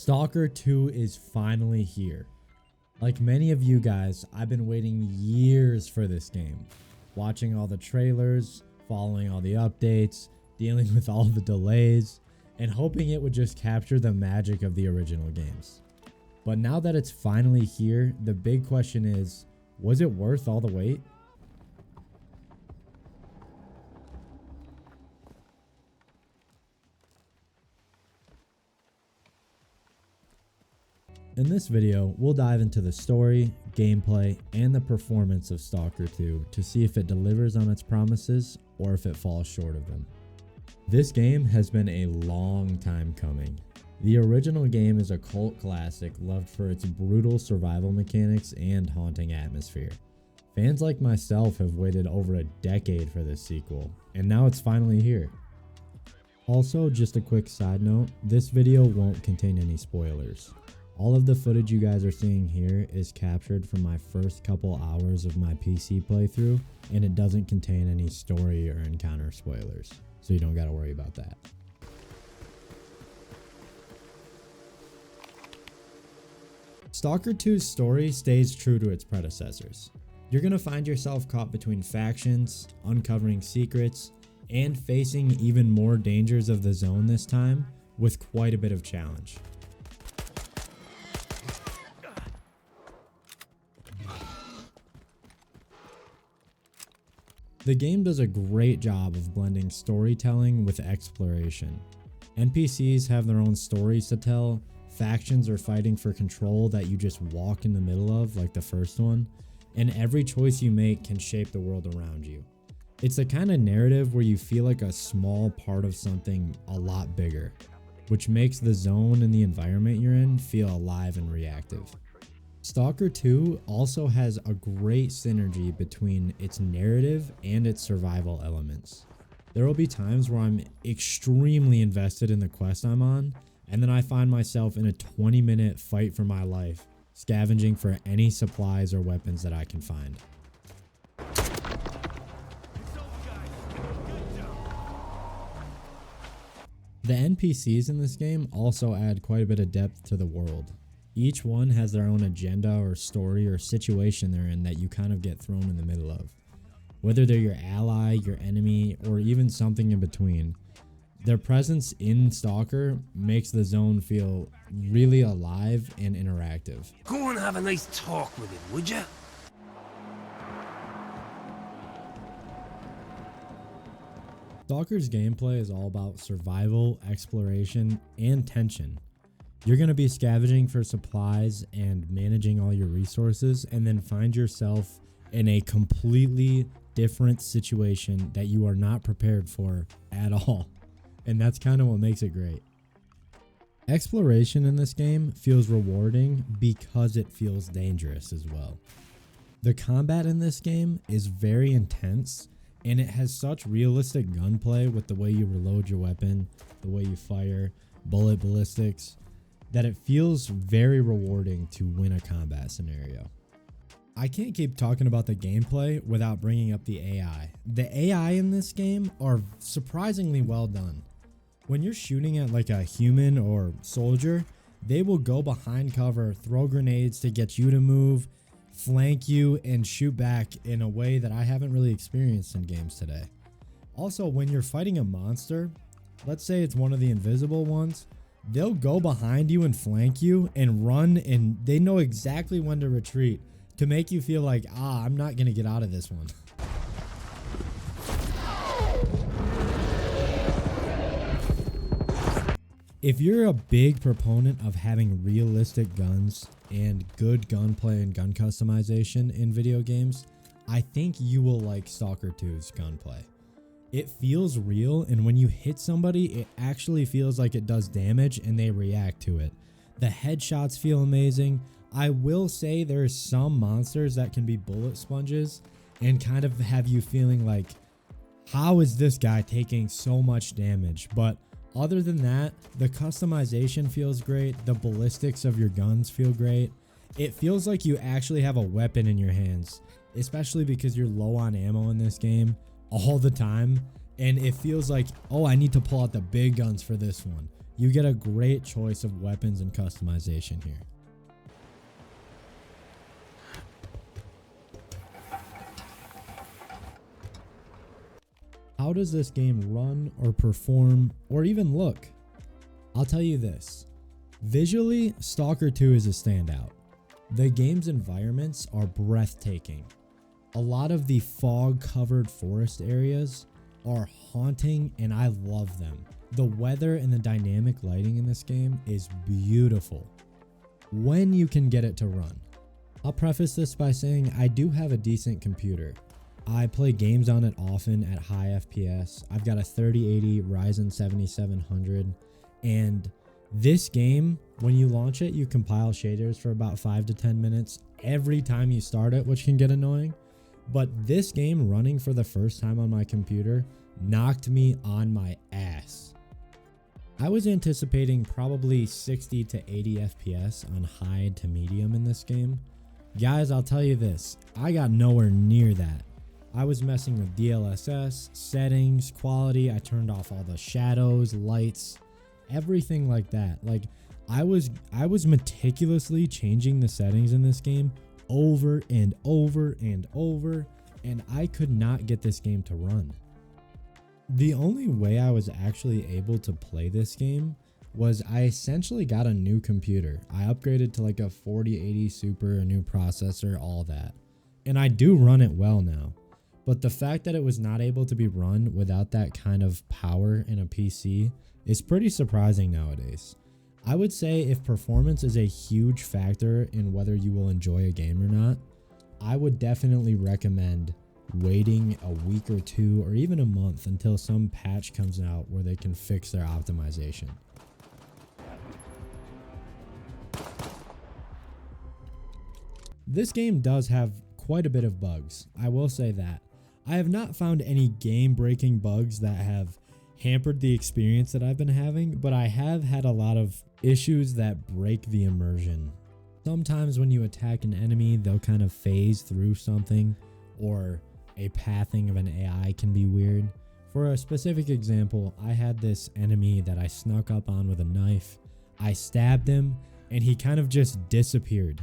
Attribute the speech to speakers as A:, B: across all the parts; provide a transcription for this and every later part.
A: Stalker 2 is finally here. Like many of you guys, I've been waiting years for this game. Watching all the trailers, following all the updates, dealing with all the delays, and hoping it would just capture the magic of the original games. But now that it's finally here, the big question is, was it worth all the wait? In this video, we'll dive into the story, gameplay, and the performance of Stalker 2 to see if it delivers on its promises or if it falls short of them. This game has been a long time coming. The original game is a cult classic loved for its brutal survival mechanics and haunting atmosphere. Fans like myself have waited over a decade for this sequel, and now it's finally here. Also, just a quick side note, this video won't contain any spoilers. All of the footage you guys are seeing here is captured from my first couple hours of my PC playthrough, and it doesn't contain any story or encounter spoilers, so you don't gotta worry about that. Stalker 2's story stays true to its predecessors. You're gonna find yourself caught between factions, uncovering secrets, and facing even more dangers of the zone this time, with quite a bit of challenge. The game does a great job of blending storytelling with exploration. NPCs have their own stories to tell, factions are fighting for control that you just walk in the middle of like the first one, and every choice you make can shape the world around you. It's the kind of narrative where you feel like a small part of something a lot bigger, which makes the zone and the environment you're in feel alive and reactive. Stalker 2 also has a great synergy between its narrative and its survival elements. There will be times where I'm extremely invested in the quest I'm on, and then I find myself in a 20-minute fight for my life, scavenging for any supplies or weapons that I can find. The NPCs in this game also add quite a bit of depth to the world. Each one has their own agenda or story or situation they're in that you kind of get thrown in the middle of. Whether they're your ally, your enemy, or even something in between, their presence in Stalker makes the zone feel really alive and interactive.
B: Go and have a nice talk with him, would ya?
A: Stalker's gameplay is all about survival, exploration, and tension. You're going to be scavenging for supplies and managing all your resources, and then find yourself in a completely different situation that you are not prepared for at all. And that's kind of what makes it great. Exploration in this game feels rewarding because it feels dangerous as well. The combat in this game is very intense, and it has such realistic gunplay with the way you reload your weapon, the way you fire, bullet ballistics, that it feels very rewarding to win a combat scenario. I can't keep talking about the gameplay without bringing up the AI. The AI in this game are surprisingly well done. When you're shooting at like a human or soldier, they will go behind cover, throw grenades to get you to move, flank you, and shoot back in a way that I haven't really experienced in games today. Also, when you're fighting a monster, let's say it's one of the invisible ones, they'll go behind you and flank you and run, and they know exactly when to retreat to make you feel like, I'm not going to get out of this one. If you're a big proponent of having realistic guns and good gunplay and gun customization in video games, I think you will like Stalker 2's gunplay. It feels real, and when you hit somebody, it actually feels like it does damage and they react to it. The headshots feel amazing. I will say there's some monsters that can be bullet sponges and kind of have you feeling like, how is this guy taking so much damage? But other than that, the customization feels great. The ballistics of your guns feel great. It feels like you actually have a weapon in your hands, especially because you're low on ammo in this game all the time, and it feels like, oh, I need to pull out the big guns for this one. You get a great choice of weapons and customization here. How does this game run or perform or even look? I'll tell you this. Visually, Stalker 2 is a standout. The game's environments are breathtaking. A lot of the fog-covered forest areas are haunting and I love them. The weather and the dynamic lighting in this game is beautiful when you can get it to run. I'll preface this by saying I do have a decent computer. I play games on it often at high FPS. I've got a 3080 Ryzen 7700, and this game, when you launch it, you compile shaders for about 5 to 10 minutes every time you start it, which can get annoying. But this game running for the first time on my computer knocked me on my ass. I was anticipating probably 60 to 80 FPS on high to medium in this game. Guys, I'll tell you this, I got nowhere near that. I was messing with DLSS, settings, quality. I turned off all the shadows, lights, everything like that. Like I was meticulously changing the settings in this game over and over and over, and I could not get this game to run. The only way I was actually able to play this game was I essentially got a new computer. I upgraded to like a 4080 Super, a new processor, all that. And I do run it well now. But the fact that it was not able to be run without that kind of power in a PC is pretty surprising nowadays. I would say if performance is a huge factor in whether you will enjoy a game or not, I would definitely recommend waiting a week or two or even a month until some patch comes out where they can fix their optimization. This game does have quite a bit of bugs, I will say that. I have not found any game-breaking bugs that have hampered the experience that I've been having, but I have had a lot of issues that break the immersion. Sometimes when you attack an enemy, they'll kind of phase through something, or a pathing of an AI can be weird. For a specific example, I had this enemy that I snuck up on with a knife. I stabbed him, and he kind of just disappeared.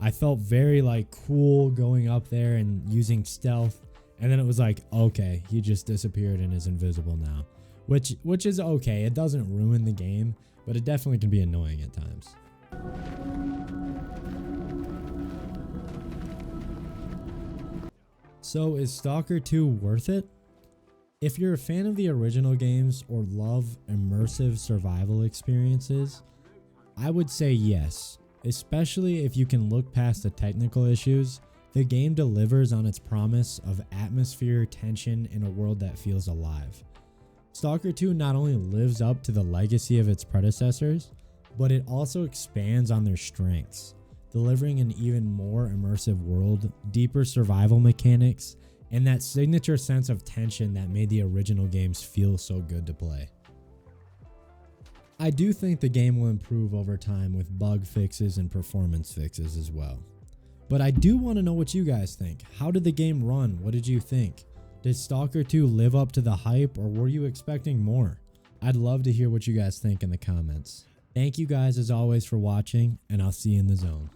A: I felt very like cool going up there and using stealth. And then it was like, okay, he just disappeared and is invisible now, which is okay. It doesn't ruin the game, but it definitely can be annoying at times. So is Stalker 2 worth it? If you're a fan of the original games or love immersive survival experiences, I would say yes, especially if you can look past the technical issues. The game delivers on its promise of atmosphere, tension, in a world that feels alive. Stalker 2 not only lives up to the legacy of its predecessors, but it also expands on their strengths, delivering an even more immersive world, deeper survival mechanics, and that signature sense of tension that made the original games feel so good to play. I do think the game will improve over time with bug fixes and performance fixes as well. But I do want to know what you guys think. How did the game run? What did you think? Did Stalker 2 live up to the hype, or were you expecting more? I'd love to hear what you guys think in the comments. Thank you guys as always for watching, and I'll see you in the zone.